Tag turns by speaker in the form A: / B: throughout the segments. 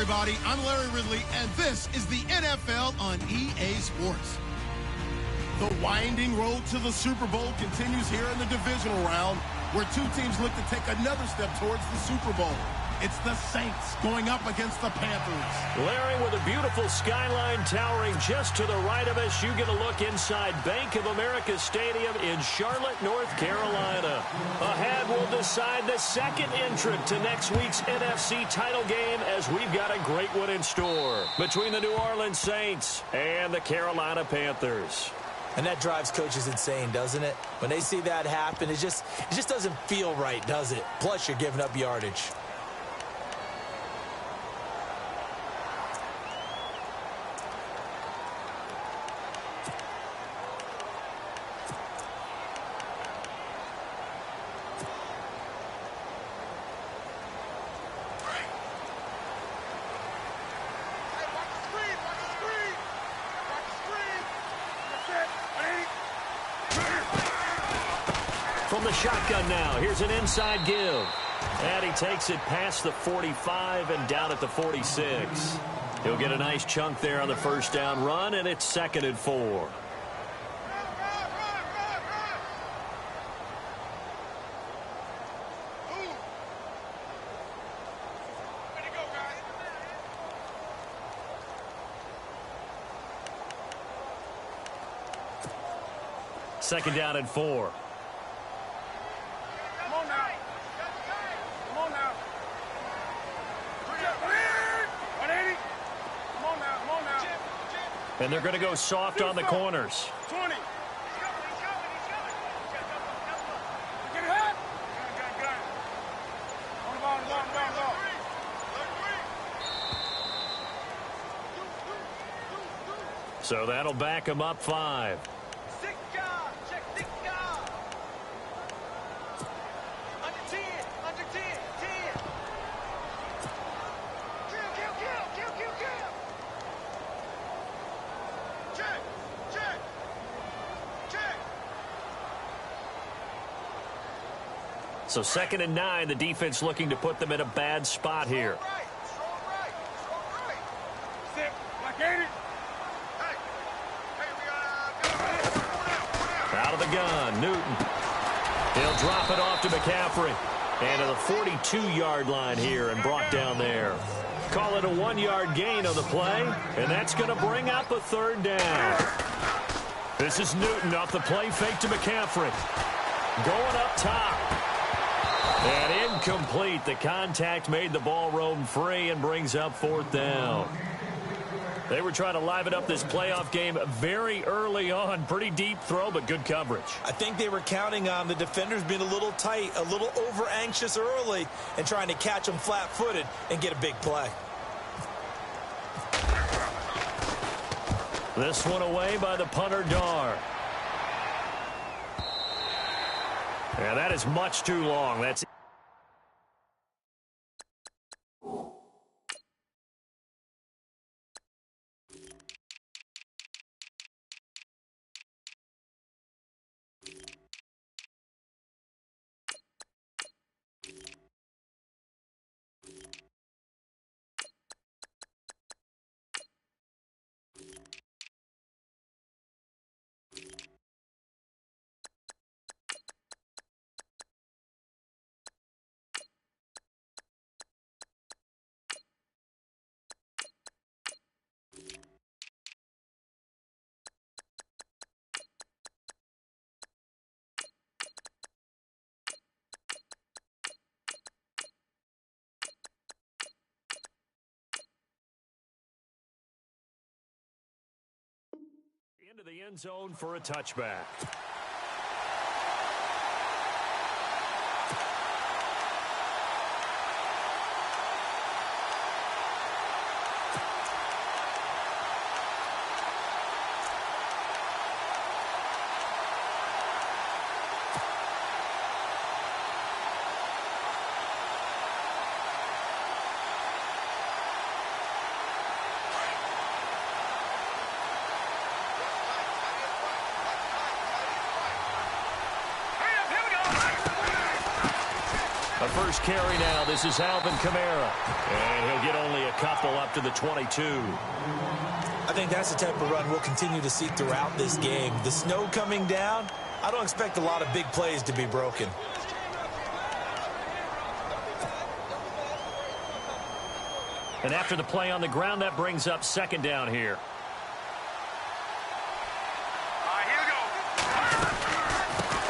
A: everybody. I'm Larry Ridley, and this is the NFL on EA Sports. The winding road to the Super Bowl continues here in the divisional round, where two teams look to take another step towards the Super Bowl. It's the Saints going up against the Panthers.
B: Larry, with a beautiful skyline towering just to the right of us, you get a look inside Bank of America Stadium in Charlotte, North Carolina. Ahead, we'll decide the second entrant to next week's NFC title game, as we've got a great one in store between the New Orleans Saints and the Carolina Panthers.
C: And that drives coaches insane, doesn't it? When they see that happen, it just doesn't feel right, does it? Plus, you're giving up yardage.
B: From the shotgun now, here's an inside give. And he takes it past the 45 and down at the 46. He'll get a nice chunk there on the first down run, and it's 2nd and 4. Second down and 4. And they're going to go soft on the corners.
D: 20.
B: So that'll back him up 5. So 2nd and 9, the defense looking to put them in a bad spot here. Out of the gun, Newton. He'll drop it off to McCaffrey. And to the 42-yard line here and brought down there. Call it a 1-yard gain on the play, and that's going to bring up a 3rd down. This is Newton off the play fake to McCaffrey. Going up top. And incomplete. The contact made the ball roam free and brings up 4th down. They were trying to liven up this playoff game very early on. Pretty deep throw, but good coverage.
C: I think they were counting on the defenders being a little tight, a little over-anxious early, and trying to catch them flat-footed and get a big play.
B: This one away by the punter, Dar. Yeah, that is much too long. That's into the end zone for a touchback. first carry now. This is Alvin Kamara. And he'll get only a couple up to the 22.
C: I think that's the type of run we'll continue to see throughout this game. The snow coming down, I don't expect a lot of big plays to be broken.
B: And after the play on the ground, that brings up second down here.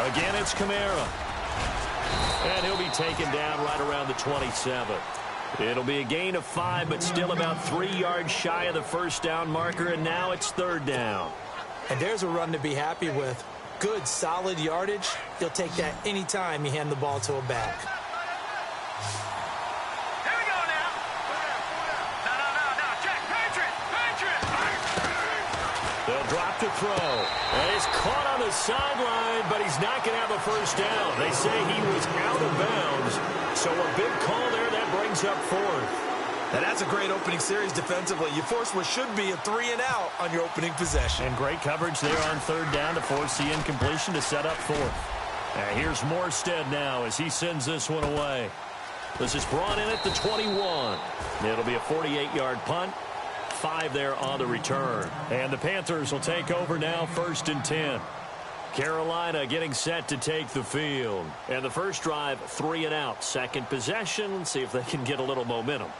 B: Again, it's Kamara. And he'll be taken down right around the 27. It'll be a gain of 5, but still about 3 yards shy of the first down marker, and now it's third down.
C: And there's a run to be happy with. Good, solid yardage. You'll take that any time you hand the ball to a back.
D: Here we go now. No. Jack, Patriot.
B: They'll drop to throw. And he's caught on the sideline, but he's not going to have a first down. They say he was out of bounds. So a big call there that brings up fourth.
C: Now that's a great opening series defensively. You force what should be a 3-and-out on your opening possession.
B: And great coverage there on third down to force the incompletion to set up fourth. Here's Morstead now as he sends this one away. This is brought in at the 21. It'll be a 48-yard punt. 5 there on the return. And the Panthers will take over now, 1st and 10. Carolina getting set to take the field. And the first drive, 3-and-out. Second possession, see if they can get a little momentum.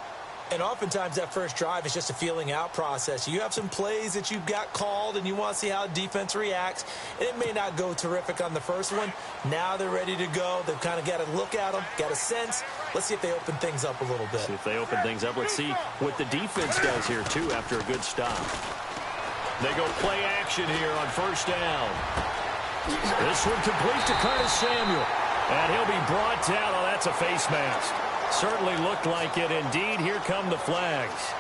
C: And oftentimes that first drive is just a feeling out process. You have some plays that you've got called and you want to see how defense reacts. And it may not go terrific on the first one. Now they're ready to go. They've kind of got to look at them, got a sense. Let's see if they open things up a little bit.
B: See if they open things up. Let's see what the defense does here, too, after a good stop. They go play action here on first down. This one complete to Curtis Samuel. And he'll be brought down. Oh, that's a face mask. Certainly looked like it. Indeed, here come the flags.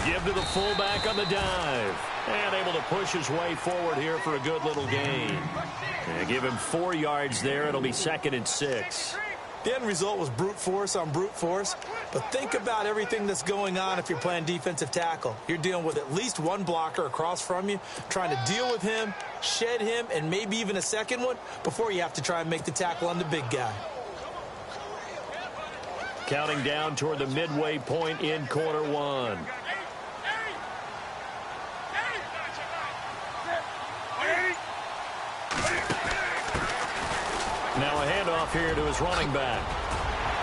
B: Give to the fullback on the dive. And able to push his way forward here for a good little gain. And give him 4 yards there. It'll be 2nd and 6.
C: The end result was brute force on brute force. But think about everything that's going on if you're playing defensive tackle. You're dealing with at least one blocker across from you, trying to deal with him, shed him, and maybe even a second one before you have to try and make the tackle on the big guy.
B: Counting down toward the midway point in quarter one. Now a handoff here to his running back.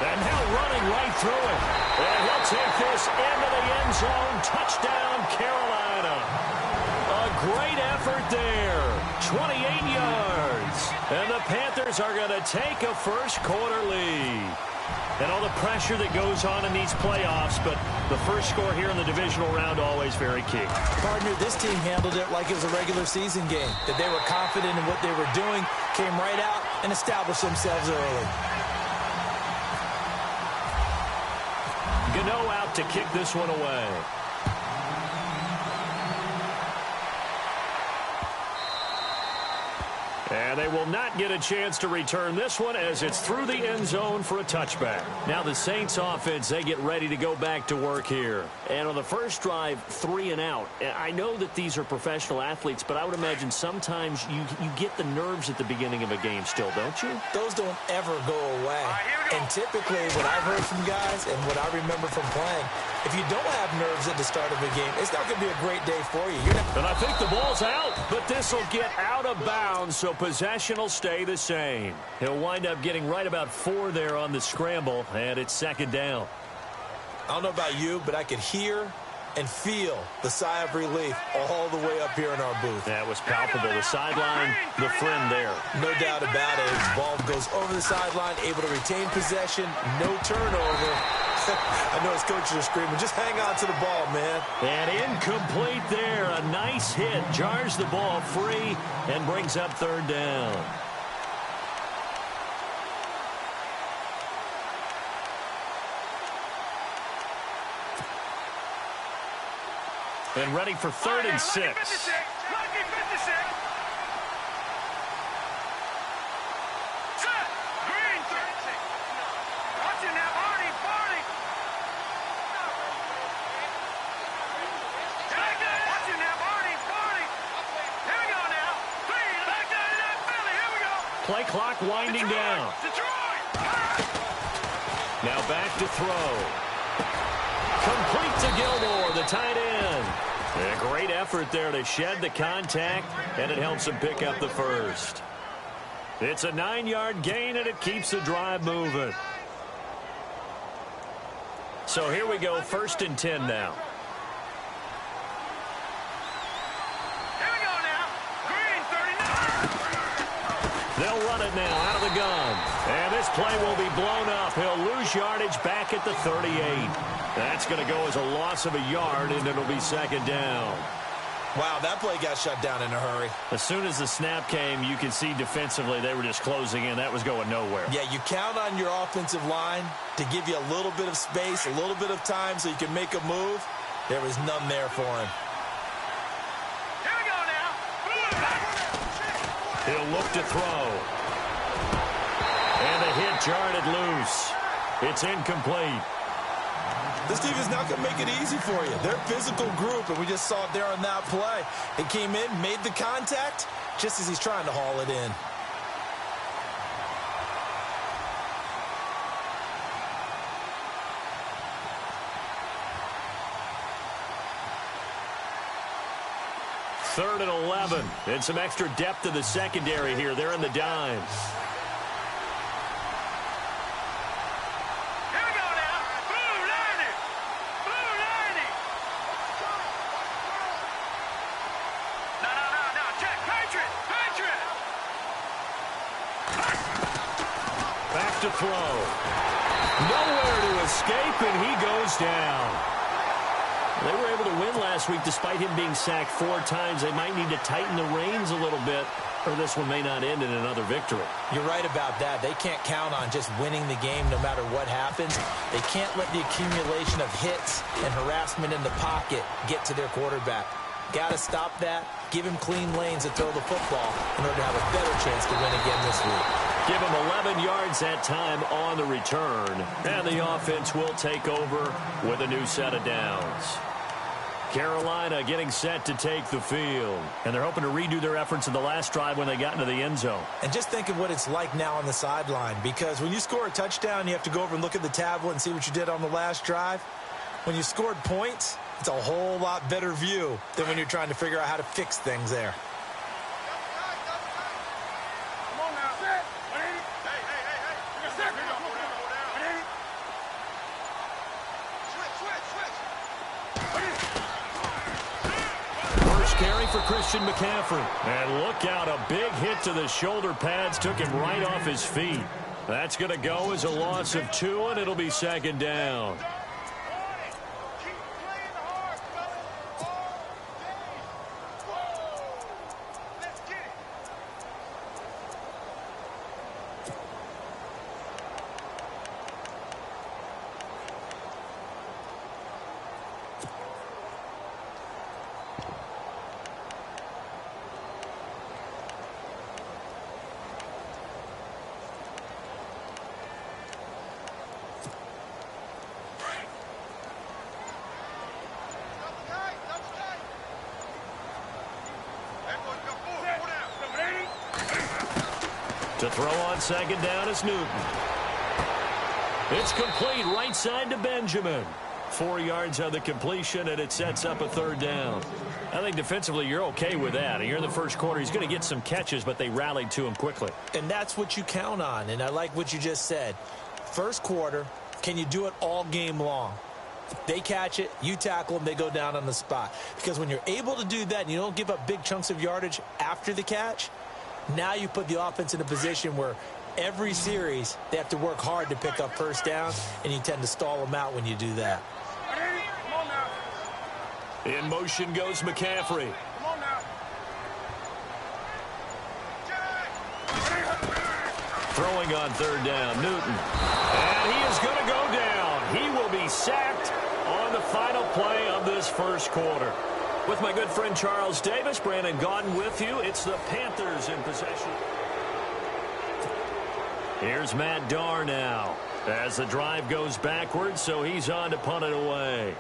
B: And now running right through it. And he'll take this into the end zone. Touchdown, Carolina. A great effort there. 28 yards. And the Panthers are going to take a first quarter lead. And all the pressure that goes on in these playoffs, but the first score here in the divisional round always very key.
C: Partner, this team handled it like it was a regular season game, that they were confident in what they were doing, came right out and established themselves early.
B: Gano out to kick this one away. And they will not get a chance to return this one as it's through the end zone for a touchback. Now the Saints offense, they get ready to go back to work here. And on the first drive, 3-and-out. I know that these are professional athletes, but I would imagine sometimes you get the nerves at the beginning of a game still, don't you?
C: Those don't ever go away. And typically what I've heard from guys and what I remember from playing, if you don't have nerves at the start of a game, it's not going to be a great day for you.
B: And I think the ball's out, but this will get out of bounds, so possession will stay the same. He'll wind up getting right about 4 there on the scramble, and it's 2nd down.
C: I don't know about you, but I could hear and feel the sigh of relief all the way up here in our booth.
B: That was palpable. The sideline, the friend there.
C: No doubt about it. His ball goes over the sideline, able to retain possession, no turnover. I know his coaches are screaming, just hang on to the ball, man.
B: And incomplete there. A nice hit. Jars the ball free and brings up 3rd down. And ready for 3rd and 6.
D: Lucky 56. Lucky 56. Set. Green 36. Watch it now, Barney. Barney. Watch it now, Barney. Barney. Here we go now. 3. Back down to that Philly. Here we go.
B: Play clock winding down.
D: Detroit.
B: Now back to throw. Complete to Gilmore, the tight end. And a great effort there to shed the contact, and it helps him pick up the first. It's a 9-yard gain, and it keeps the drive moving. So here we go, 1st and 10 now.
D: Here we go now. Green 39.
B: They'll run it now out of the gun. And this play will be blown up. He'll lose yardage back at the 38. That's going to go as a loss of a yard, and it'll be 2nd down.
C: Wow, that play got shut down in a hurry.
B: As soon as the snap came, you can see defensively they were just closing in. That was going nowhere.
C: Yeah, you count on your offensive line to give you a little bit of space, a little bit of time so you can make a move. There was none there for him.
D: Here we go now.
B: He'll look to throw. And the hit jarred it loose. It's incomplete.
C: This team is not going to make it easy for you. They're a physical group, and we just saw it there on that play. It came in, made the contact, just as he's trying to haul it in.
B: Third and 11. And some extra depth to the secondary here. They're in the dime. To throw. Nowhere to escape, and he goes down. They were able to win last week despite him being sacked 4 times. They might need to tighten the reins a little bit, or this one may not end in another victory.
C: You're right about that. They can't count on just winning the game no matter what happens. They can't let the accumulation of hits and harassment in the pocket get to their quarterback. Got to stop that. Give him clean lanes to throw the football in order to have a better chance to win again this week.
B: Give him 11 yards that time on the return. And the offense will take over with a new set of downs. Carolina getting set to take the field. And they're hoping to redo their efforts in the last drive when they got into the end zone.
C: And just think of what it's like now on the sideline. Because when you score a touchdown, you have to go over and look at the tablet and see what you did on the last drive. When you scored points, it's a whole lot better view than when you're trying to figure out how to fix things there.
B: Carry for Christian McCaffrey. And look out, a big hit to the shoulder pads took him right off his feet. That's going to go as a loss of 2, and it'll be 2nd down. To throw on 2nd down is Newton. It's complete right side to Benjamin. 4 yards on the completion, and it sets up a 3rd down. I think defensively you're okay with that. You're in the first quarter. He's going to get some catches, but they rallied to him quickly.
C: And that's what you count on, and I like what you just said. First quarter, can you do it all game long? They catch it, you tackle them, they go down on the spot. Because when you're able to do that and you don't give up big chunks of yardage after the catch, now you put the offense in a position where every series they have to work hard to pick up first down, and you tend to stall them out when you do that.
B: In motion goes McCaffrey. Throwing on 3rd down, Newton. And he is going to go down. He will be sacked on the final play of this first quarter. With my good friend Charles Davis, Brandon Gaudin with you. It's the Panthers in possession. Here's Matt Darr now as the drive goes backwards, so he's on to punt it away.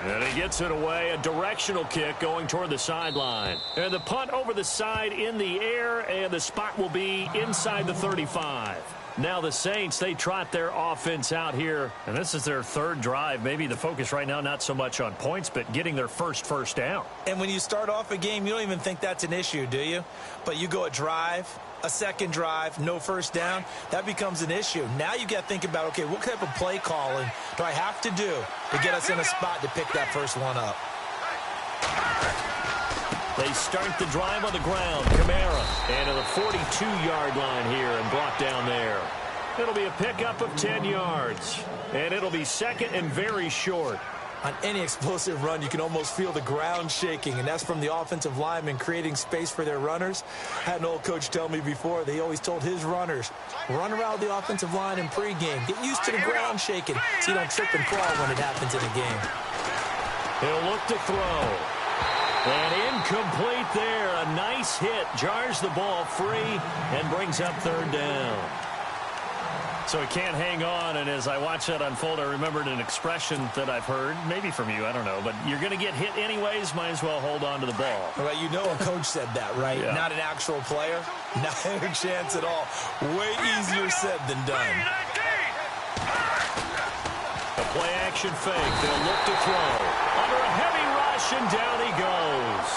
B: And he gets it away, a directional kick going toward the sideline. And the punt over the side in the air, and the spot will be inside the 35. Now the Saints, they trot their offense out here. And this is their third drive. Maybe the focus right now not so much on points, but getting their first down.
C: And when you start off a game, you don't even think that's an issue, do you? But you go a drive, a second drive, no first down, that becomes an issue. Now you got to think about, okay, what type of play calling do I have to do to get us in a spot to pick that first one up?
B: They start the drive on the ground. Kamara, and to the 42-yard line here and brought down there. It'll be a pickup of 10 yards, and it'll be second and very short.
C: On any explosive run, you can almost feel the ground shaking, and that's from the offensive linemen creating space for their runners. I had an old coach tell me before, they always told his runners, run around the offensive line in pregame. Get used to the ground shaking so you don't trip and fall when it happens in a game.
B: He'll look to throw. And incomplete there. A nice hit. Jars the ball free and brings up third down. So he can't hang on, and as I watch that unfold, I remembered an expression that I've heard, maybe from you, I don't know, but you're going to get hit anyways, might as well hold on to the ball.
C: Well, you know a coach said that, right?
B: Yeah.
C: Not an actual player. Not a chance at all. Way easier said than done.
B: A play-action fake. They'll look to throw. Under a heavy rush, and down he goes.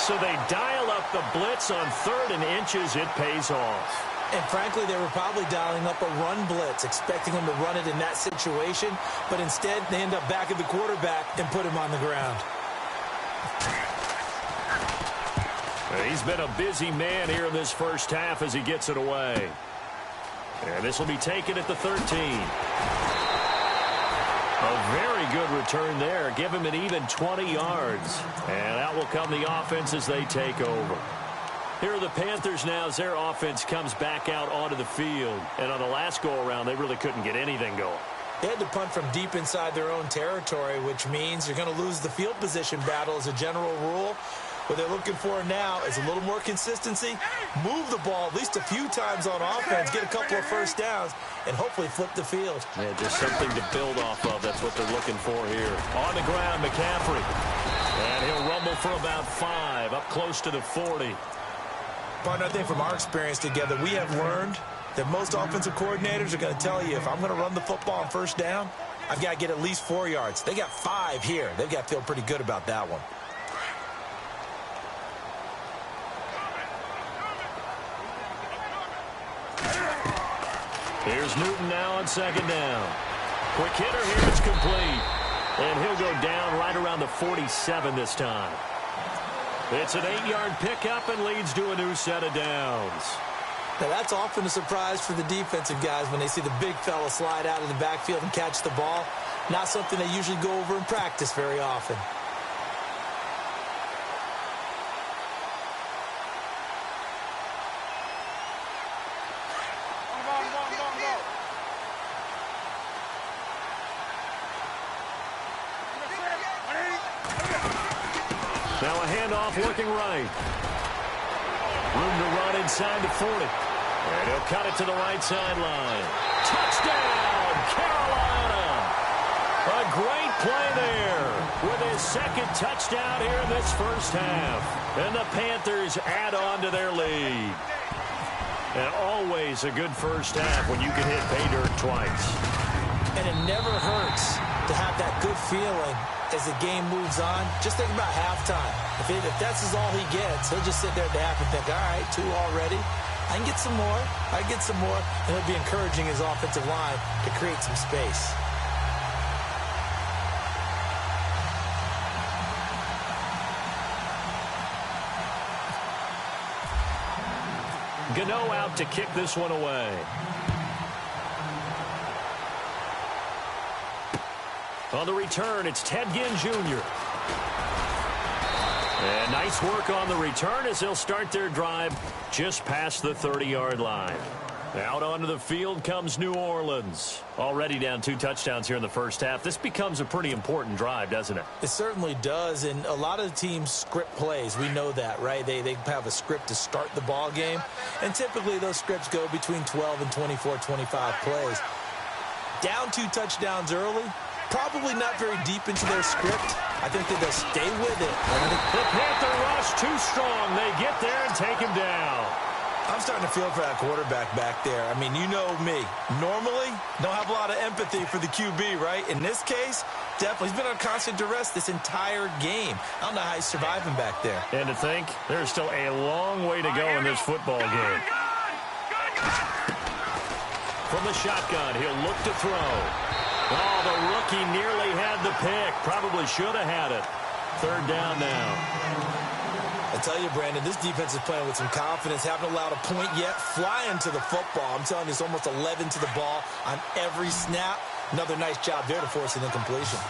B: So they dial up the blitz on 3rd and inches. It pays off.
C: And frankly, they were probably dialing up a run blitz, expecting him to run it in that situation. But instead, they end up back at the quarterback and put him on the ground.
B: He's been a busy man here in this first half as he gets it away. And this will be taken at the 13. A very good return there. Give him an even 20 yards. And out will come the offense as they take over. Here are the Panthers now as their offense comes back out onto the field. And on the last go-around, they really couldn't get anything going.
C: They had to punt from deep inside their own territory, which means you're going to lose the field position battle as a general rule. What they're looking for now is a little more consistency, move the ball at least a few times on offense, get a couple of first downs, and hopefully flip the field.
B: Yeah, just something to build off of. That's what they're looking for here. On the ground, McCaffrey. And he'll rumble for about 5, up close to the 40.
C: Partner, I think from our experience together, we have learned that most offensive coordinators are going to tell you, if I'm going to run the football on first down, I've got to get at least 4 yards. They got 5 here. They've got to feel pretty good about that one.
B: Here's Newton now on 2nd down. Quick hitter here, it's complete. And he'll go down right around the 47 this time. It's an 8-yard pickup and leads to a new set of downs.
C: Now, that's often a surprise for the defensive guys when they see the big fella slide out of the backfield and catch the ball. Not something they usually go over in practice very often.
B: Now a handoff looking right. Room to run inside the 40. And he'll cut it to the right sideline. Touchdown, Carolina! A great play there with his 2nd touchdown here in this first half. And the Panthers add on to their lead. And always a good first half when you can hit pay dirt twice.
C: And it never hurts to have that good feeling as the game moves on. Just think about halftime. If that's all he gets, he'll just sit there at the half and think, all right, 2 already. I can get some more. I can get some more. And he'll be encouraging his offensive line to create some space.
B: Gano out to kick this one away. On the return, it's Ted Ginn Jr. And nice work on the return as they'll start their drive just past the 30-yard line. Out onto the field comes New Orleans. Already down 2 touchdowns here in the first half. This becomes a pretty important drive, doesn't it?
C: It certainly does, and a lot of the teams script plays. We know that, right? They have a script to start the ball game, and typically those scripts go between 12 and 24, 25 plays. Down 2 touchdowns early, probably not very deep into their script. I think that they'll stay with it.
B: The Panther rush too strong. They get there and take him down.
C: I'm starting to feel for that quarterback back there. I mean, you know me. Normally, don't have a lot of empathy for the QB, right? In this case, definitely. He's been on constant duress this entire game. I don't know how he's surviving back there.
B: And to think, there's still a long way to go in this football game. From the shotgun, he'll look to throw. Oh, the rookie nearly had the pick. Probably should have had it. 3rd down now.
C: I tell you, Brandon, this defense is playing with some confidence. Haven't allowed a point yet. Flying to the football. I'm telling you, it's almost 11 to the ball on every snap. Another nice job there to force an incompletion.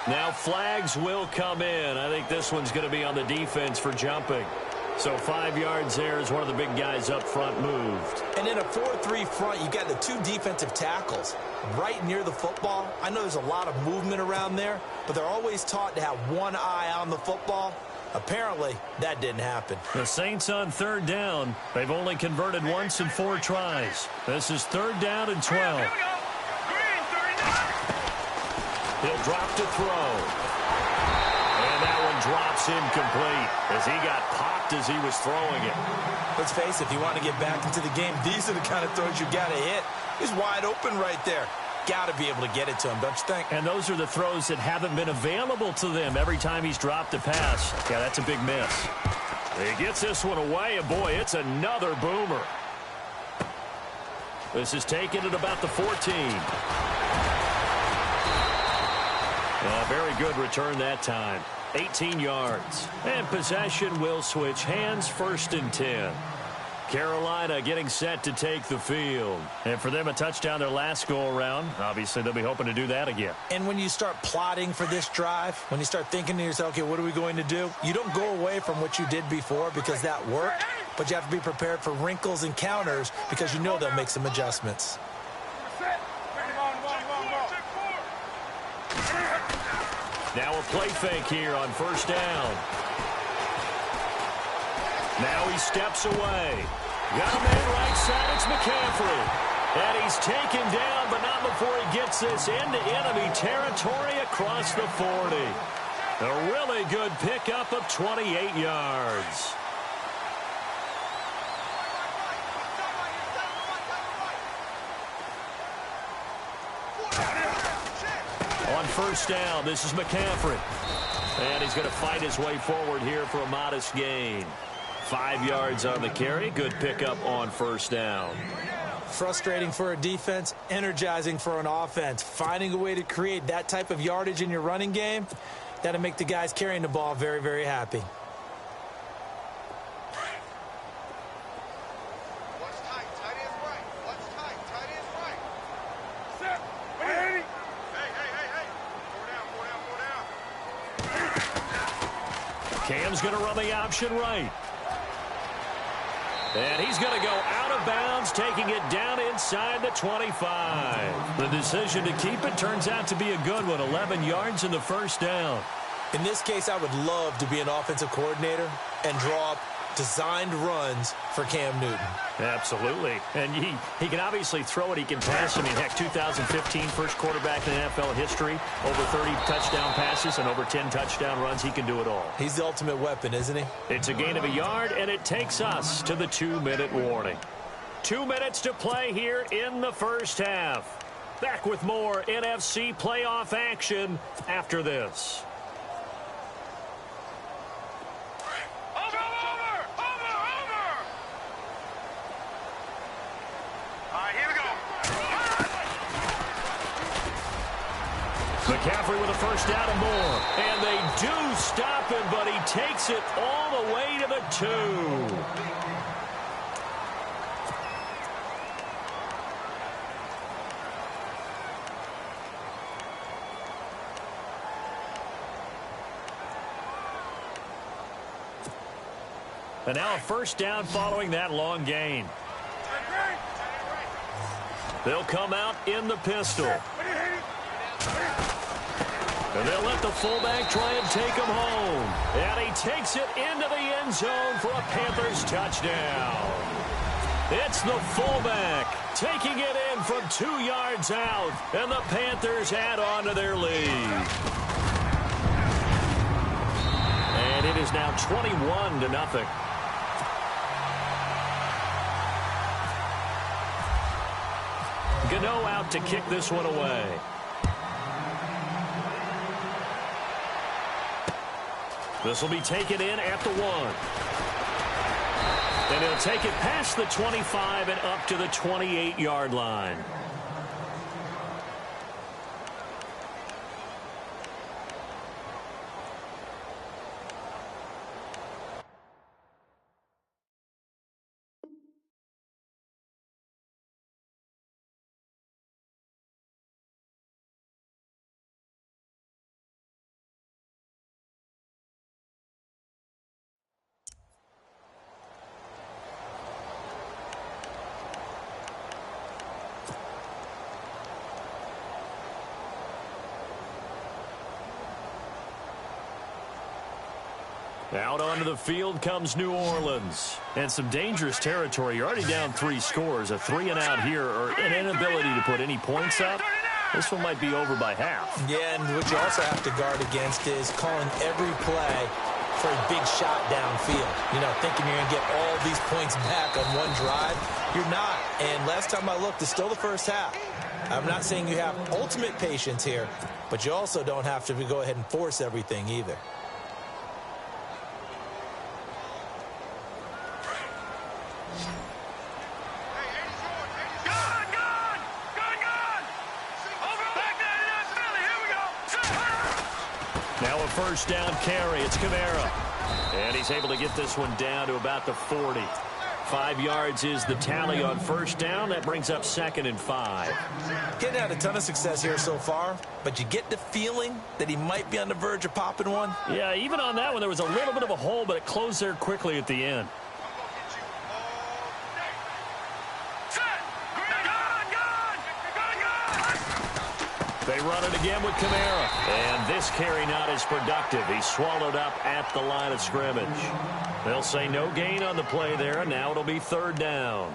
B: Now flags will come in. I think this one's going to be on the defense for jumping. So 5 yards there as one of the big guys up front moved.
C: And in a 4-3 front, you got the 2 defensive tackles right near the football. I know there's a lot of movement around there, but they're always taught to have one eye on the football. Apparently, that didn't happen.
B: The Saints on 3rd down. They've only converted once in 4 tries. This is 3rd down and 12. He'll drop to throw. And that one drops incomplete as he got popped as he was throwing it.
C: Let's face it, if you want to get back into the game, these are the kind of throws you got to hit. He's wide open right there. Got to be able to get it to him, don't you think?
B: And those are the throws that haven't been available to them every time he's dropped a pass. Yeah, that's a big miss. He gets this one away, and boy, it's another boomer. This is taken at about the 14. Very good return that time. 18 yards. And possession will switch hands, 1st and 10. Carolina getting set to take the field. And for them, a touchdown their last go-around. Obviously, they'll be hoping to do that again.
C: And when you start plotting for this drive, when you start thinking to yourself, okay, what are we going to do? You don't go away from what you did before because that worked, but you have to be prepared for wrinkles and counters because you know they'll make some adjustments.
B: Now a play fake here on 1st down. Now he steps away. Got a man right side. It's McCaffrey. And he's taken down, but not before he gets this into enemy territory across the 40. A really good pickup of 28 yards. On 1st down, this is McCaffrey. And he's going to fight his way forward here for a modest gain. 5 yards on the carry. Good pickup on 1st down.
C: Frustrating for a defense, energizing for an offense. Finding a way to create that type of yardage in your running game, that'll make the guys carrying the ball very, very happy.
B: Cam's going to run the option right. And he's going to go out of bounds, taking it down inside the 25. The decision to keep it turns out to be a good one. 11 yards in the 1st down.
C: In this case, I would love to be an offensive coordinator and draw up designed runs for Cam Newton.
B: Absolutely. And he can obviously throw it. He can pass. I mean, heck, 2015 first quarterback in NFL history. Over 30 touchdown passes and over 10 touchdown runs. He can do it all.
C: He's the ultimate weapon, isn't he?
B: It's a gain of a yard, and it takes us to the 2-minute warning. 2 minutes to play here in the first half. Back with more NFC playoff action after this. McCaffrey with a first down and more. And they do stop him, but he takes it all the way to the 2. And now a first down following that long gain. They'll come out in the pistol. And they'll let the fullback try and take him home. And he takes it into the end zone for a Panthers touchdown. It's the fullback taking it in from 2 yards out. And the Panthers add on to their lead. And it is now 21-0. Gano out to kick this one away. This will be taken in at the 1. And he'll take it past the 25 and up to the 28-yard line. Out onto the field comes New Orleans. And some dangerous territory. You're already down 3 scores. A 3-and-out here, or an inability to put any points up. This one might be over by half.
C: Yeah, and what you also have to guard against is calling every play for a big shot downfield. You know, thinking you're going to get all these points back on one drive. You're not. And last time I looked, it's still the first half. I'm not saying you have ultimate patience here, but you also don't have to go ahead and force everything either.
B: Now a first down carry. It's Kamara. And he's able to get this one down to about the 40. 5 yards is the tally on first down. That brings up 2nd and 5.
C: Getting had a ton of success here so far, but you get the feeling that he might be on the verge of popping one.
B: Yeah, even on that one, there was a little bit of a hole, but it closed there quickly at the end. They run it again with Kamara. And this carry not as productive. He's swallowed up at the line of scrimmage. They'll say no gain on the play there, and now it'll be 3rd down.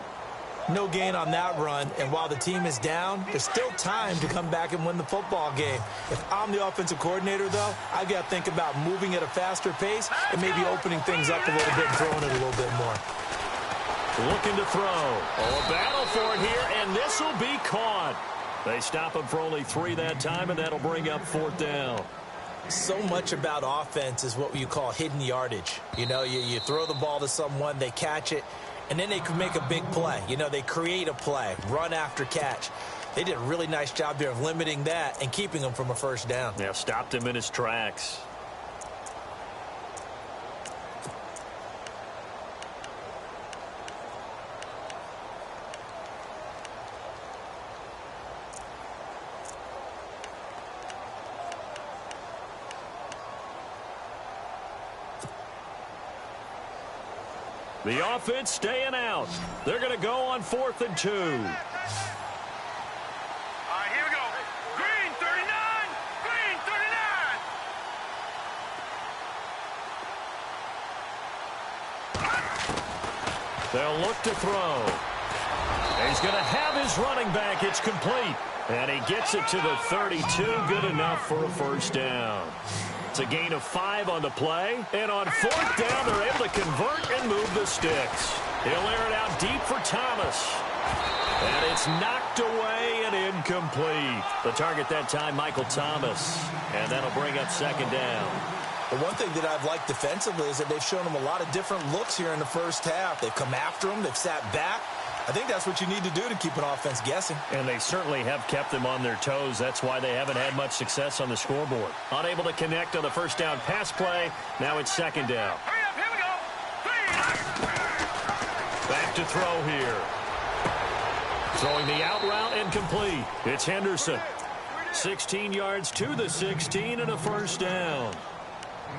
C: No gain on that run, and while the team is down, there's still time to come back and win the football game. If I'm the offensive coordinator, though, I've got to think about moving at a faster pace and maybe opening things up a little bit and throwing it a little bit more.
B: Looking to throw. Oh, a battle for it here, and this will be caught. They stop him for only 3 that time, and that'll bring up 4th down.
C: So much about offense is what you call hidden yardage. You know, you throw the ball to someone, they catch it, and then they can make a big play. You know, they create a play, run after catch. They did a really nice job there of limiting that and keeping him from a first down.
B: Yeah, stopped him in his tracks. The offense staying out. They're going to go on 4th and 2.
D: All right, here we go. Green, 39. Green, 39.
B: They'll look to throw. He's going to have his running back. It's complete. And he gets it to the 32. Good enough for a first down. It's a gain of 5 on the play. And on 4th down, they're able to convert and move the sticks. He'll air it out deep for Thomas. And it's knocked away and incomplete. The target that time, Michael Thomas. And that'll bring up 2nd down.
C: The one thing that I've liked defensively is that they've shown him a lot of different looks here in the first half. They've come after him. They've sat back. I think that's what you need to do to keep an offense guessing.
B: And they certainly have kept them on their toes. That's why they haven't had much success on the scoreboard. Unable to connect on the first down pass play. Now it's 2nd down.
D: Hurry up, here we go.
B: Back to throw here. Throwing the out route and complete. It's Henderson. 16 yards to the 16 and a first down.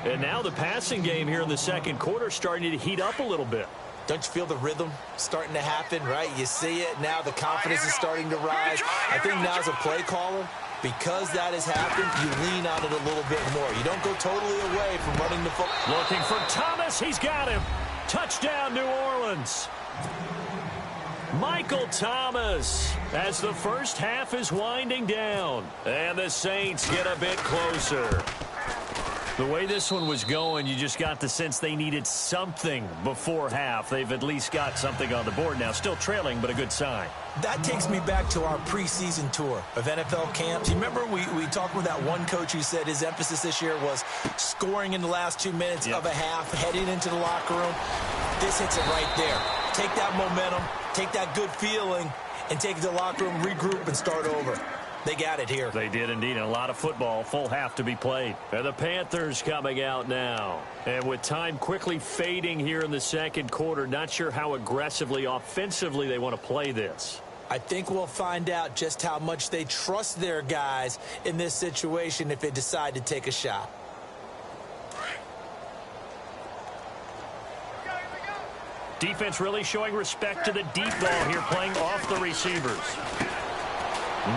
B: And now the passing game here in the second quarter starting to heat up a little bit.
C: Don't you feel the rhythm starting to happen, right? You see it now. The confidence is starting to rise. I think now as a play caller, because that has happened, you lean on it a little bit more. You don't go totally away from running the football.
B: Looking for Thomas. He's got him. Touchdown, New Orleans. Michael Thomas as the first half is winding down. And the Saints get a bit closer. The way this one was going, you just got the sense they needed something before half. They've at least got something on the board now. Still trailing, but a good sign.
C: That takes me back to our preseason tour of NFL camps. You remember we talked with that one coach who said his emphasis this year was scoring in the last 2 minutes of a half, heading into the locker room. This hits it right there. Take that momentum, take that good feeling, and take it to the locker room, regroup, and start over. They got it here.
B: They did indeed. A lot of football, full half to be played. And the Panthers coming out now. And with time quickly fading here in the second quarter, not sure how aggressively, offensively they want to play this.
C: I think we'll find out just how much they trust their guys in this situation if they decide to take a shot.
B: Defense really showing respect to the deep ball here, playing off the receivers.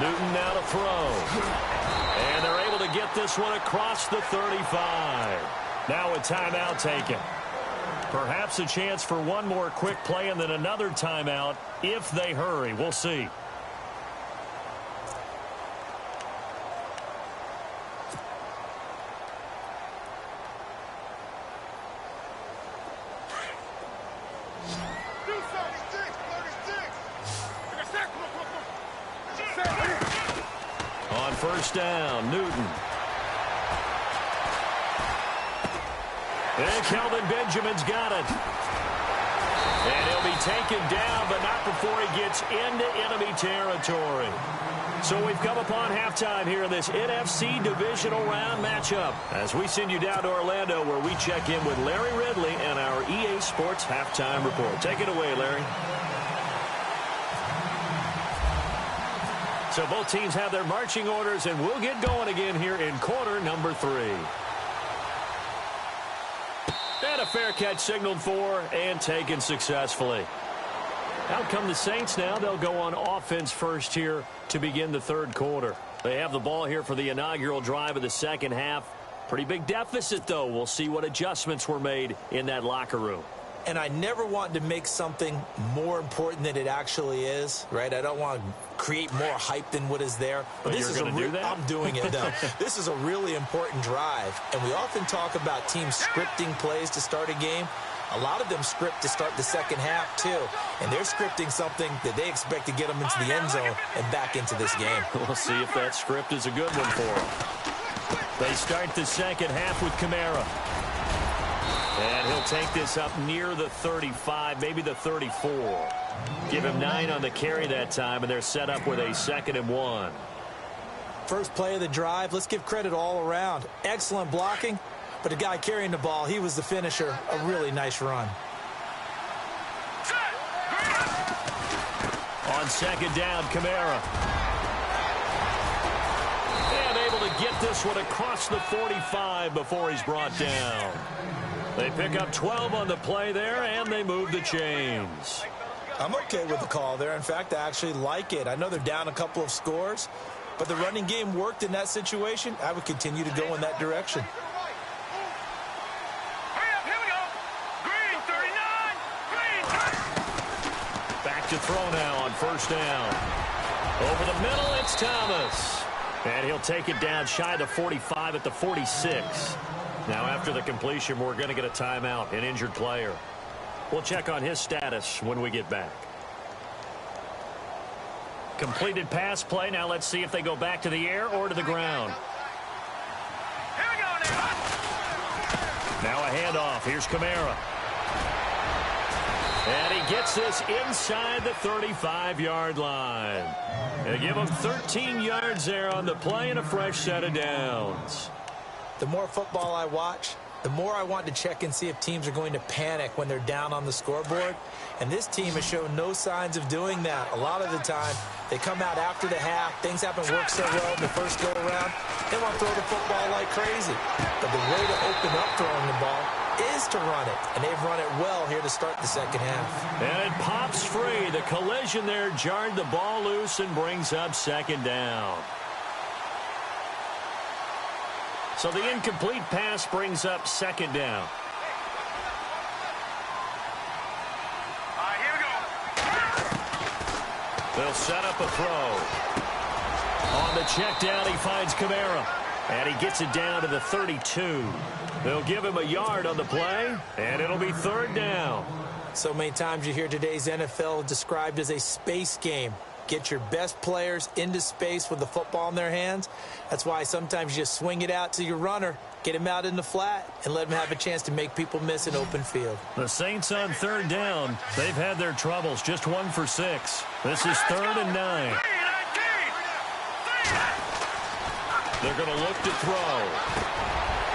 B: Newton now to throw. And they're able to get this one across the 35. Now a timeout taken. Perhaps a chance for one more quick play and then another timeout if they hurry. We'll see. On first down, Newton. And Kelvin Benjamin's got it. And he'll be taken down, but not before he gets into enemy territory. So we've come upon halftime here in this NFC divisional round matchup as we send you down to Orlando where we check in with Larry Ridley and our EA Sports halftime report. Take it away, Larry. So both teams have their marching orders, and we'll get going again here in quarter number 3. And a fair catch signaled for and taken successfully. Out come the Saints now. They'll go on offense first here to begin the third quarter. They have the ball here for the inaugural drive of the second half. Pretty big deficit, though. We'll see what adjustments were made in that locker room.
C: And I never want to make something more important than it actually is, right? I don't want to create more hype than what is there.
B: But this is do that?
C: I'm doing it, though. This is a really important drive. And we often talk about teams scripting plays to start a game. A lot of them script to start the second half, too. And they're scripting something that they expect to get them into the end zone and back into this game.
B: We'll see if that script is a good one for them. They start the second half with Kamara. And he'll take this up near the 35, maybe the 34. Give him 9 on the carry that time, and they're set up with a 2nd and 1.
C: First play of the drive, let's give credit all around. Excellent blocking, but the guy carrying the ball, he was the finisher. A really nice run.
B: On second down, Kamara. And able to get this one across the 45 before he's brought down. They pick up 12 on the play there, and they move the chains.
C: I'm okay with the call there. In fact, I actually like it. I know they're down a couple of scores, but the running game worked in that situation. I would continue to go in that direction.
D: Here we go. Green 39. Green.
B: Back to throw now on first down. Over the middle, it's Thomas. And he'll take it down shy of the 45 at the 46. Now, after the completion, we're going to get a timeout, an injured player. We'll check on his status when we get back. Completed pass play. Now let's see if they go back to the air or to the ground.
D: Here we go now.
B: Now a handoff. Here's Kamara. And he gets this inside the 35-yard line. They give him 13 yards there on the play and a fresh set of downs.
C: The more football I watch, the more I want to check and see if teams are going to panic when they're down on the scoreboard. And this team has shown no signs of doing that. A lot of the time, They come out after the half. Things haven't worked so well in the first go-around. They want to throw the football like crazy. But the way to open up throwing the ball is to run it. And they've run it well here to start the second half.
B: And it pops free. The collision there jarred the ball loose and brings up second down. So the incomplete pass brings up second down.
D: Here we go.
B: They'll set up a throw. On the check down, he finds Kamara. And he gets it down to the 32. They'll give him a yard on the play, and it'll be third down.
C: So many times you hear today's NFL described as a space game. Get your best players into space with the football in their hands. That's why sometimes you just swing it out to your runner, get him out in the flat, and let him have a chance to make people miss an open field.
B: The Saints on third down. They've had their troubles, just 1 for 6. This is 3rd and 9. They're going to look to throw.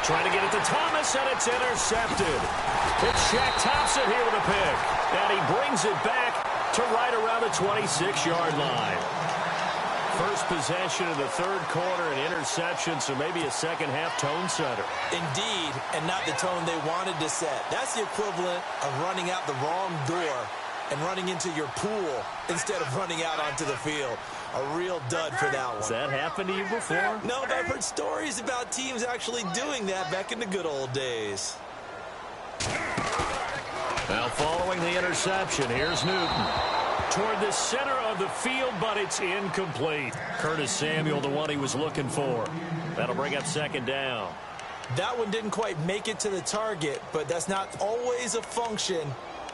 B: Trying to get it to Thomas, and it's intercepted. It's Shaq Thompson here with a pick. And he brings it back to right around the 26-yard line. First possession of the third quarter, an interception, so maybe a second-half tone setter.
C: Indeed, and not the tone they wanted to set. That's the equivalent of running out the wrong door and running into your pool instead of running out onto the field. A real dud for that one.
B: Has that happened to you before?
C: No, but I've heard stories about teams actually doing that back in the good old days.
B: Now following the interception, here's Newton. Toward the center of the field, but it's incomplete. Curtis Samuel, the one he was looking for. That'll bring up second down.
C: That one didn't quite make it to the target, but that's not always a function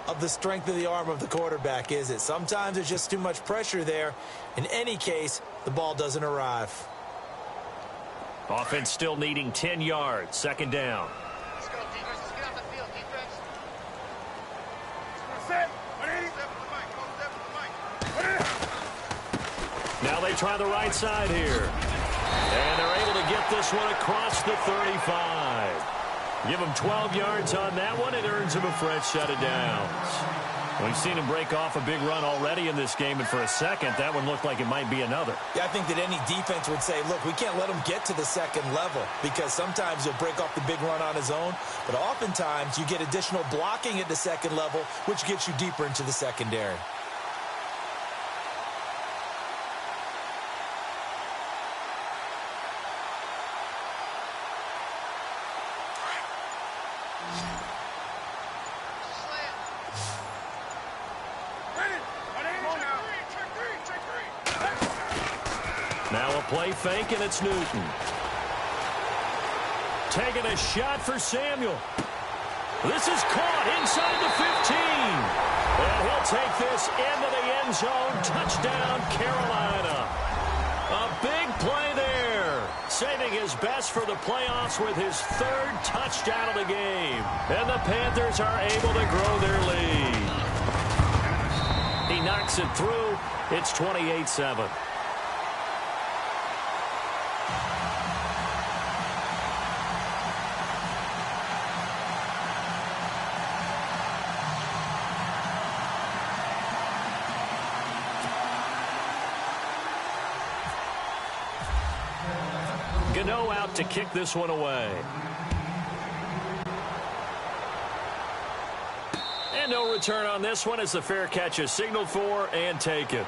C: of the strength of the arm of the quarterback, is it? Sometimes there's just too much pressure there. In any case, the ball doesn't arrive.
B: Offense still needing 10 yards. Second down.
D: Let's go, defense. Let's get off the field, defense. Set.
B: Now they try the right side here. And they're able to get this one across the 35. Give him 12 yards on that one. It earns him a fresh set of downs. We've seen him break off a big run already in this game, and for a second, that one looked like it might be another.
C: Yeah, I think that any defense would say, look, we can't let him get to the second level because sometimes he'll break off the big run on his own, but oftentimes you get additional blocking at the second level, which gets you deeper into the secondary.
B: Now a play fake, and it's Newton. Taking a shot for Samuel. This is caught inside the 15. And he'll take this into the end zone. Touchdown, Carolina. A big play there. Saving his best for the playoffs with his third touchdown of the game. And the Panthers are able to grow their lead. He knocks it through. It's 28-7. Gano out to kick this one away. And no return on this one as the fair catch is signaled for and taken.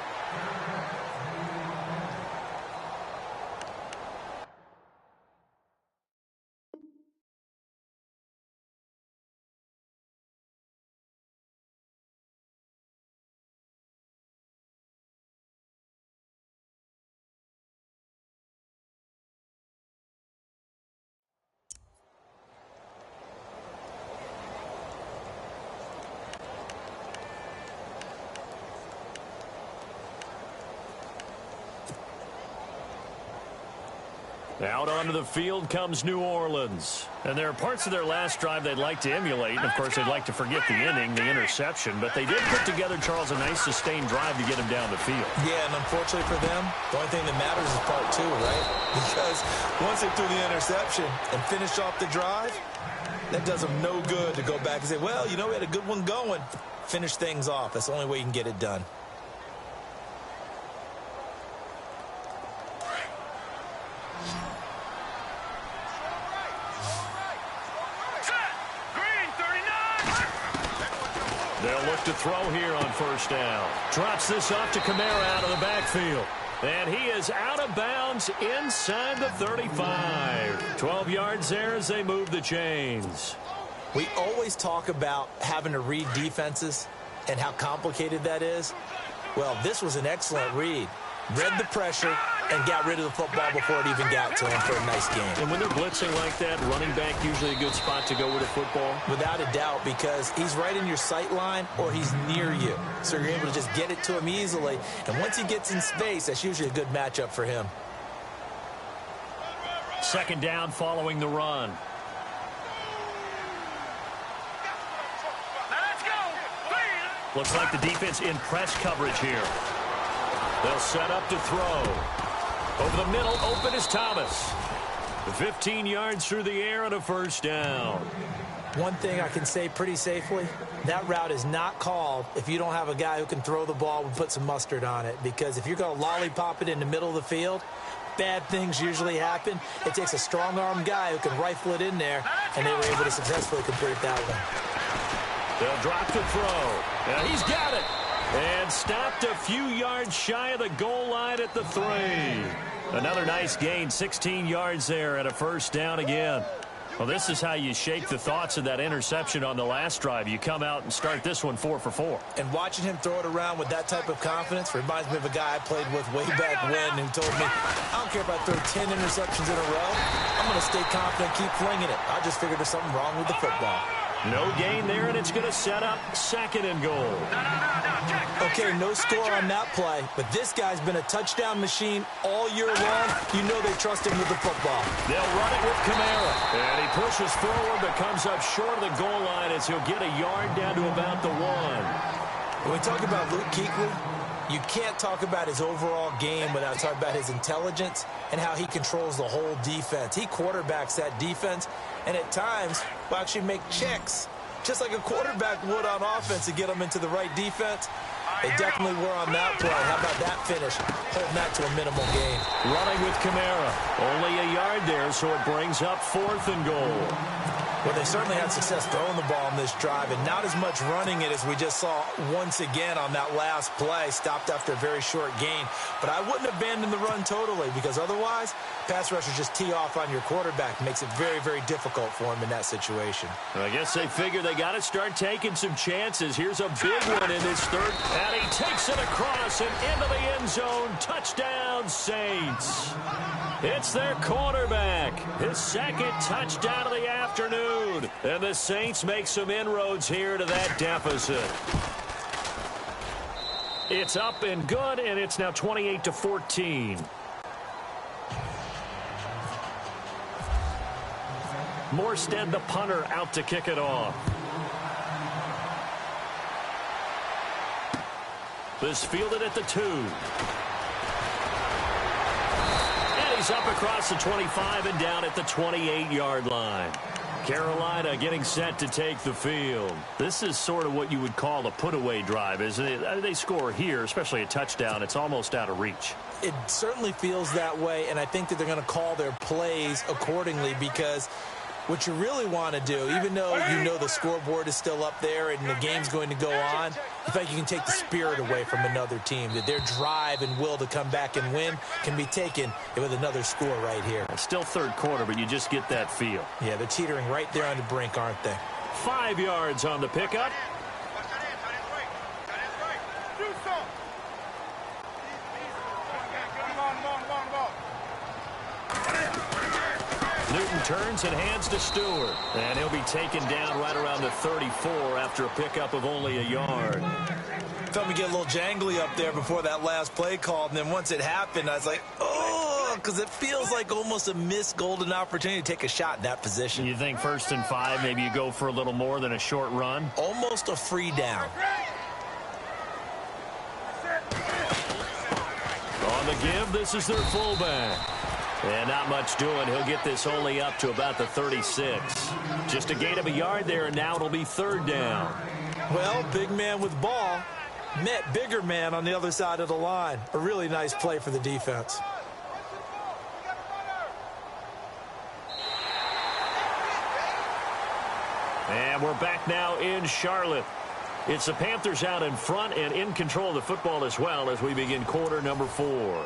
B: Out onto the field comes New Orleans. And there are parts of their last drive they'd like to emulate. And, of course, they'd like to forget the inning, the interception. But they did put together, Charles, a nice sustained drive to get him down the field.
C: Yeah, and unfortunately for them, the only thing that matters is part two, right? Because once they threw the interception and finished off the drive, that does them no good to go back and say, well, you know, we had a good one going. Finish things off. That's the only way you can get it done.
B: They'll look to throw here on first down. Drops this off to Kamara out of the backfield. And he is out of bounds inside the 35. 12 yards there as they move the chains.
C: We always talk about having to read defenses and how complicated that is. Well, this was an excellent read. Read the pressure and got rid of the football before it even got to him for a nice game.
B: And when they're blitzing like that, running back usually a good spot to go with a football?
C: Without a doubt, because he's right in your sight line or he's near you. So you're able to just get it to him easily. And once he gets in space, that's usually a good matchup for him.
B: Second down following the run. Looks like the defense in press coverage here. They'll set up to throw. Over the middle, open is Thomas. 15 yards through the air and a first down.
C: One thing I can say pretty safely, that route is not called if you don't have a guy who can throw the ball and put some mustard on it. Because if you're going to lollipop it in the middle of the field, bad things usually happen. It takes a strong-armed guy who can rifle it in there, and they were able to successfully complete that one.
B: They'll drop to throw. And he's got it. And stopped a few yards shy of the goal line at the 3. Another nice gain, 16 yards there and a first down again. Well, this is how you shake the thoughts of that interception on the last drive. You come out and start this one 4 for 4.
C: And watching him throw it around with that type of confidence reminds me of a guy I played with way back when who told me, I don't care if I throw 10 interceptions in a row. I'm going to stay confident, keep flinging it. I just figured there's something wrong with the football.
B: No gain there, and it's going to set up second and goal.
C: Okay, no score on that play, but this guy's been a touchdown machine all year long. You know they trust him with the football.
B: They'll run it with Kamara. And he pushes forward, but comes up short of the goal line as he'll get a yard down to about the 1.
C: When we talk about Luke Kuechly, you can't talk about his overall game without talking about his intelligence and how he controls the whole defense. He quarterbacks that defense, and at times will actually make checks, just like a quarterback would on offense to get them into the right defense. They definitely were on that play. How about that finish? Holding that to a minimal gain.
B: Running with Kamara. Only a yard there, so it brings up 4th and goal.
C: Well, they certainly had success throwing the ball on this drive, and not as much running it as we just saw once again on that last play, stopped after a very short gain. But I wouldn't abandon the run totally, because otherwise, pass rushers just tee off on your quarterback. It makes it very, very difficult for him in that situation.
B: Well, I guess they figure they got to start taking some chances. Here's a big one in this third, and he takes it across and into the end zone. Touchdown, Saints. It's their quarterback. His second touchdown of the afternoon. And the Saints make some inroads here to that deficit. It's up and good, and it's now 28-14. Morstead, the punter, out to kick it off. This fielded at the 2. And he's up across the 25 and down at the 28-yard line. Carolina getting set to take the field. This is sort of what you would call a put-away drive, isn't it? They score here, especially a touchdown. It's almost out of reach.
C: It certainly feels that way, and I think that they're going to call their plays accordingly, because what you really want to do, even though you know the scoreboard is still up there and the game's going to go on, I think you can take the spirit away from another team, that their drive and will to come back and win can be taken with another score right here.
B: It's still third quarter, but you just get that feel.
C: Yeah, they're teetering right there on the brink, aren't they?
B: 5 yards on the pickup. Newton turns and hands to Stewart. And he'll be taken down right around the 34 after a pickup of only a yard.
C: Felt me get a little jangly up there before that last play call, and then once it happened, I was like, oh, because it feels like almost a missed golden opportunity to take a shot in that position.
B: You think 1st and 5, maybe you go for a little more than a short run?
C: Almost a free down.
B: On the give, this is their fullback. And not much doing. He'll get this only up to about the 36. Just a gain of a yard there, and now it'll be 3rd down.
C: Well, big man with ball met bigger man on the other side of the line. A really nice play for the defense.
B: And we're back now in Charlotte. It's the Panthers out in front and in control of the football as well as we begin quarter number 4.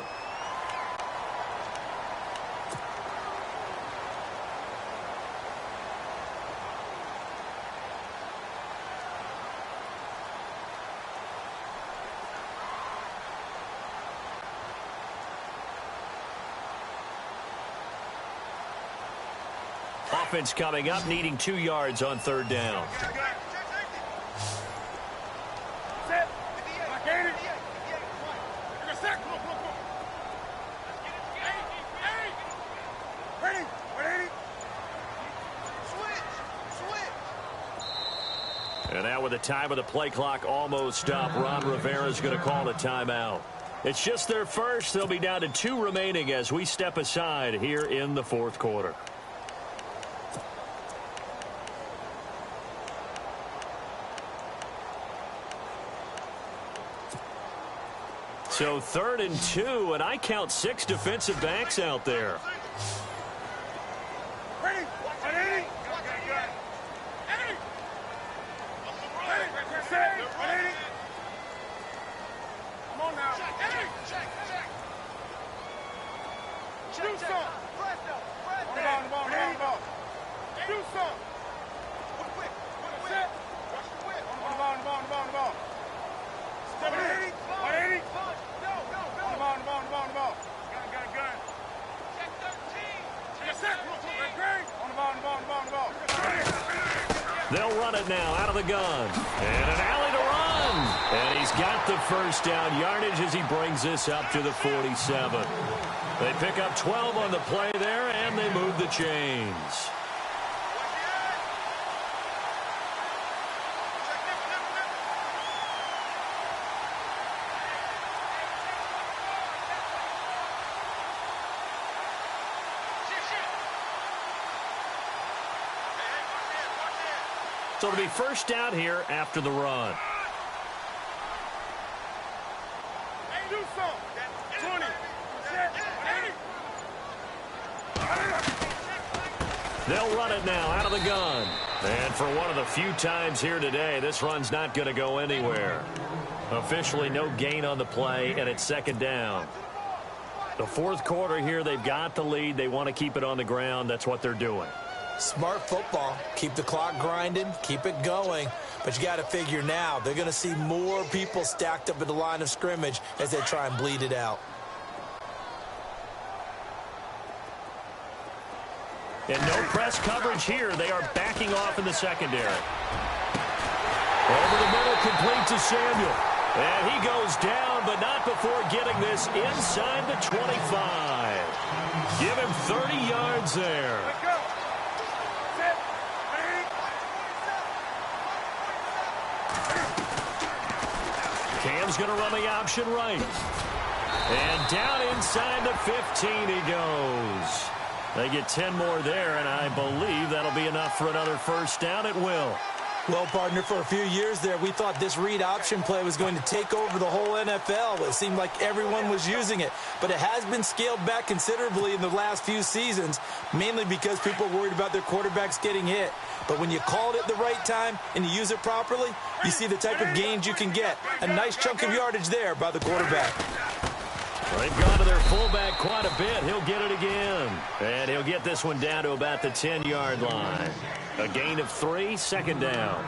B: Offense coming up, needing 2 yards on 3rd down. And now with the time of the play clock almost up, Ron Rivera's going to call a timeout. It's just their first. They'll be down to 2 remaining as we step aside here in the 4th quarter. So 3rd and 2, and I count 6 defensive backs out there. They'll run it now out of the gun. And an alley to run. And he's got the first down yardage as he brings this up to the 47. They pick up 12 on the play there, and they move the chains. So it'll be first down here after the run. They'll run it now out of the gun. And for one of the few times here today, this run's not going to go anywhere. Officially no gain on the play, and it's 2nd down. The 4th quarter here, they've got the lead. They want to keep it on the ground. That's what they're doing.
C: Smart football. Keep the clock grinding. Keep it going. But you got to figure now they're going to see more people stacked up at the line of scrimmage as they try and bleed it out.
B: And no press coverage here. They are backing off in the secondary. Over the middle, complete to Samuel. And he goes down, but not before getting this inside the 25. Give him 30 yards there. Cam's going to run the option right. And down inside the 15 he goes. They get 10 more there, and I believe that'll be enough for another first down. It will.
C: Well, partner, for a few years there, we thought this read option play was going to take over the whole NFL. It seemed like everyone was using it. But it has been scaled back considerably in the last few seasons, mainly because people are worried about their quarterbacks getting hit. But when you call it at the right time and you use it properly, you see the type of gains you can get. A nice chunk of yardage there by the quarterback.
B: They've gone to their fullback quite a bit. He'll get it again. And he'll get this one down to about the 10-yard line. A gain of 3, 2nd down.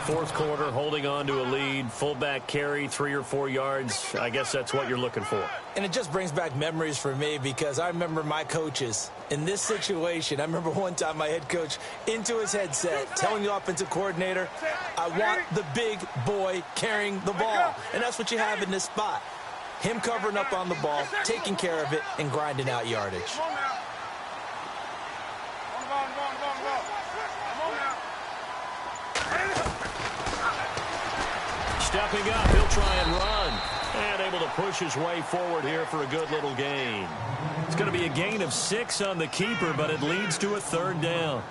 B: 4th quarter, holding on to a lead. Fullback carry, 3 or 4 yards. I guess that's what you're looking for.
C: And it just brings back memories for me because I remember my coaches in this situation. I remember one time my head coach into his headset telling the offensive coordinator, I want the big boy carrying the ball. And that's what you have in this spot. Him covering up on the ball, taking care of it, and grinding out yardage.
B: Stepping up, he'll try and run. And able to push his way forward here for a good little gain. It's going to be a gain of 6 on the keeper, but it leads to a 3rd down.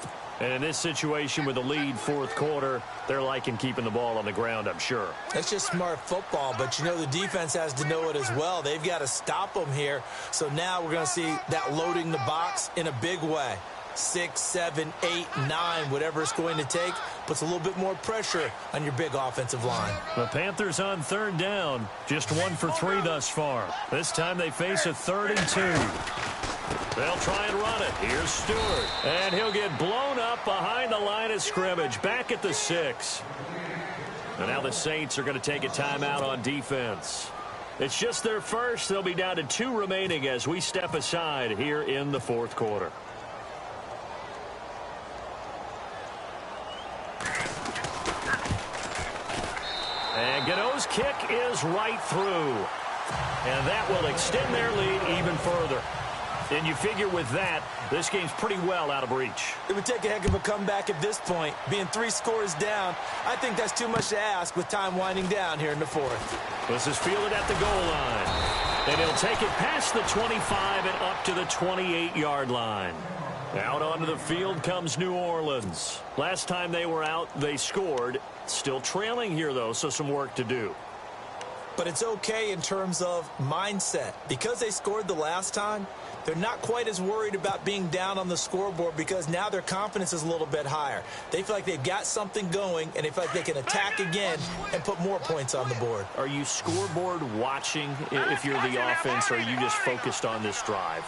B: And in this situation with the lead 4th quarter, they're liking keeping the ball on the ground, I'm sure.
C: That's just smart football, but you know the defense has to know it as well. They've got to stop them here. So now we're going to see that loading the box in a big way. 6, 7, 8, 9, whatever it's going to take, puts a little bit more pressure on your big offensive line.
B: The Panthers on third down, just 1 for 3 thus far. This time they face a 3rd and 2. They'll try and run it. Here's Stewart. And he'll get blown up behind the line of scrimmage, back at the 6. And now the Saints are going to take a timeout on defense. It's just their first. They'll be down to 2 remaining as we step aside here in the 4th quarter. And Gano's kick is right through. And that will extend their lead even further. And you figure with that, this game's pretty well out of reach.
C: It would take a heck of a comeback at this point. Being 3 scores down, I think that's too much to ask with time winding down here in the 4th.
B: This is fielded at the goal line. And he'll take it past the 25 and up to the 28-yard line. Out onto the field comes New Orleans. Last time they were out, they scored. Still trailing here, though, so some work to do.
C: But it's okay in terms of mindset. Because they scored the last time, they're not quite as worried about being down on the scoreboard because now their confidence is a little bit higher. They feel like they've got something going, and they feel like they can attack again and put more points on the board.
B: Are you scoreboard watching if you're the offense, or are you just focused on this drive?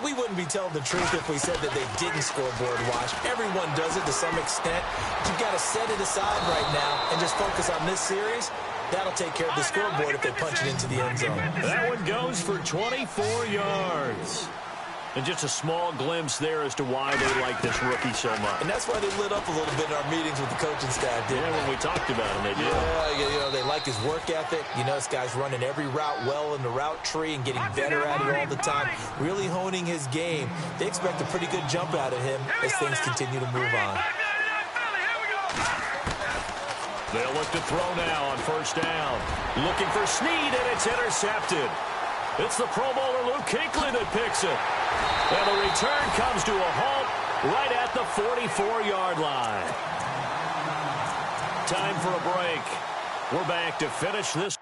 C: We wouldn't be telling the truth if we said that they didn't scoreboard watch. Everyone does it to some extent. But you've got to set it aside right now and just focus on this series. That'll take care of the scoreboard if they punch it into the end zone.
B: That one goes for 24 yards. And just a small glimpse there as to why they like this rookie so much.
C: And that's why they lit up a little bit in our meetings with the coaching staff, didn't
B: when we talked about him, they did.
C: Yeah, you know, they like his work ethic. You know, this guy's running every route well in the route tree and getting better at it all the time, really honing his game. They expect a pretty good jump out of him as things continue to move on.
B: They'll look to throw now on first down. Looking for Snead, and it's intercepted. It's the Pro Bowler Luke Kuechly that picks it. And the return comes to a halt right at the 44-yard line. Time for a break. We're back to finish this.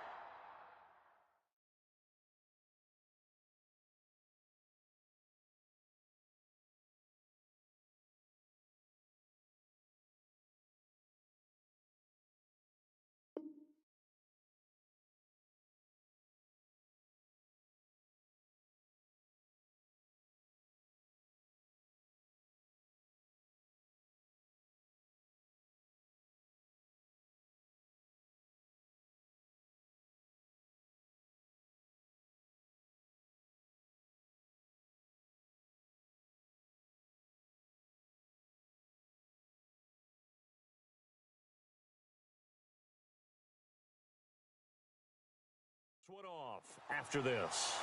B: One off after this.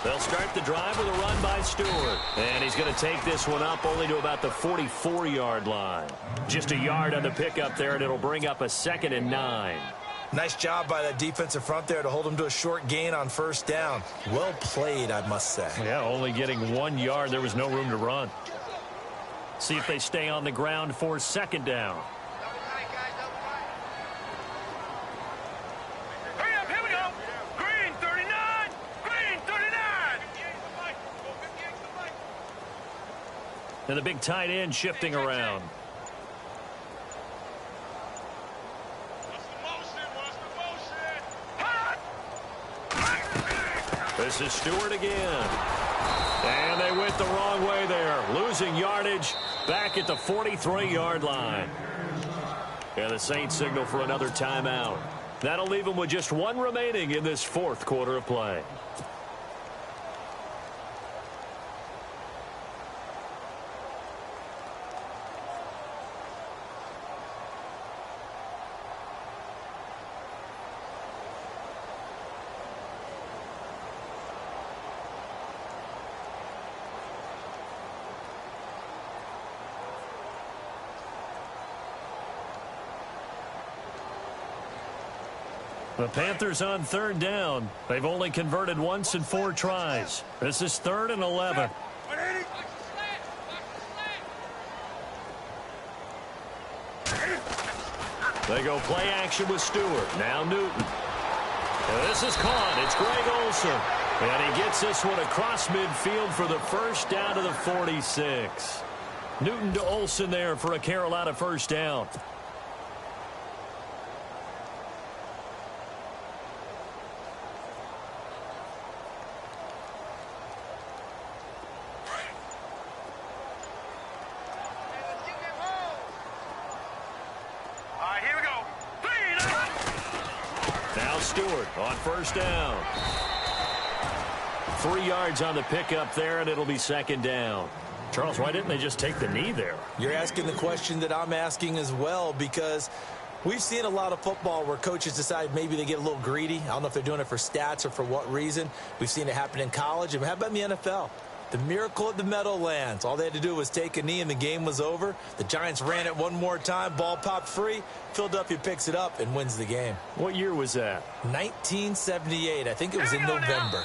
B: They'll start the drive with a run by Stewart. And he's going to take this one up only to about the 44-yard line. Just a yard on the pickup there, and it'll bring up a 2nd and 9.
C: Nice job by that defensive front there to hold him to a short gain on first down. Well played, I must say.
B: Yeah, only getting 1 yard. There was no room to run. See if they stay on the ground for 2nd down. And the big tight end shifting around. This is Stewart again. And they went the wrong way there. Losing yardage back at the 43-yard line. And the Saints signal for another timeout. That'll leave them with just 1 remaining in this 4th quarter of play. The Panthers on third down. They've only converted once in 4 tries. This is 3rd and 11. They go play action with Stewart. Now Newton. And this is caught. It's Greg Olsen. And he gets this one across midfield for the first down to the 46. Newton to Olsen there for a Carolina first down. Stewart on first down. 3 yards on the pickup there, and it'll be 2nd down. Charles, why didn't they just take the knee there?
C: You're asking the question that I'm asking as well, because we've seen a lot of football where coaches decide maybe they get a little greedy. I don't know if they're doing it for stats or for what reason. We've seen it happen in college. And how about in the NFL? The miracle at the Meadowlands. All they had to do was take a knee and the game was over. The Giants ran it one more time. Ball popped free. Philadelphia picks it up and wins the game.
B: What year was that?
C: 1978. I think it was in November.